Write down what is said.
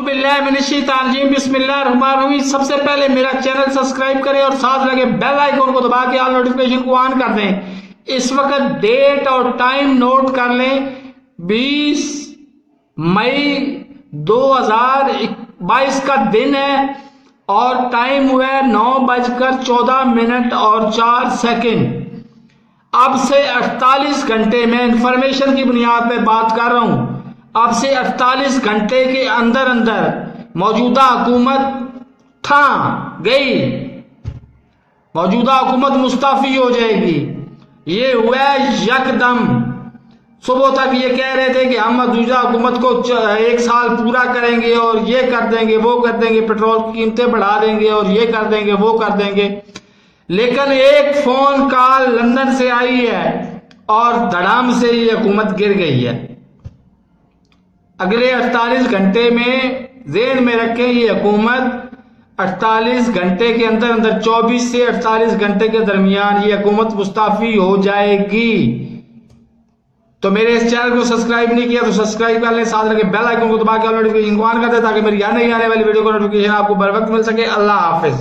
औज़ुबिल्लाहिमिनश्शैतानिर्रजीम बिस्मिल्लाहिर्रहमानिर्रहीम। सबसे पहले मेरा चैनल सब्सक्राइब करें और साथ लगे बेल आइकन को दबा के ऑल नोटिफिकेशन को ऑन कर दें। इस वक्त डेट और टाइम नोट कर लें, 20 मई 2022 का दिन है और टाइम हुआ है 9:14 और 4 सेकंड। अब से 48 घंटे में इंफॉर्मेशन की बुनियाद पे बात कर रहा हूं। अब से 48 घंटे के अंदर अंदर मौजूदा हुकूमत था गई, मौजूदा हुकूमत मुस्तफी हो जाएगी। ये हुआ यकदम। सुबह तक ये कह रहे थे कि हम मौजूदा हुकूमत को 1 साल पूरा करेंगे और ये कर देंगे, वो कर देंगे, पेट्रोल की कीमतें बढ़ा देंगे और ये कर देंगे, वो कर देंगे। लेकिन एक फोन कॉल लंदन से आई है और धड़ाम से ये हुकूमत गिर गई है। अगले 48 घंटे में ज़हन में रखें, ये हुकूमत 48 घंटे के अंदर अंदर 24 से 48 घंटे के दरमियान ये हुकूमत मुस्तफी हो जाएगी। तो मेरे इस चैनल को सब्सक्राइब नहीं किया तो सब्सक्राइब कर लें, साथ लगे बेल आइकन को दबा के नोटिफिकेशन ऑन कर दें ताकि मेरी नई आने वाली वीडियो को नोटिफिकेशन आपको बर वक्त मिल सके। अल्लाह हाफिज।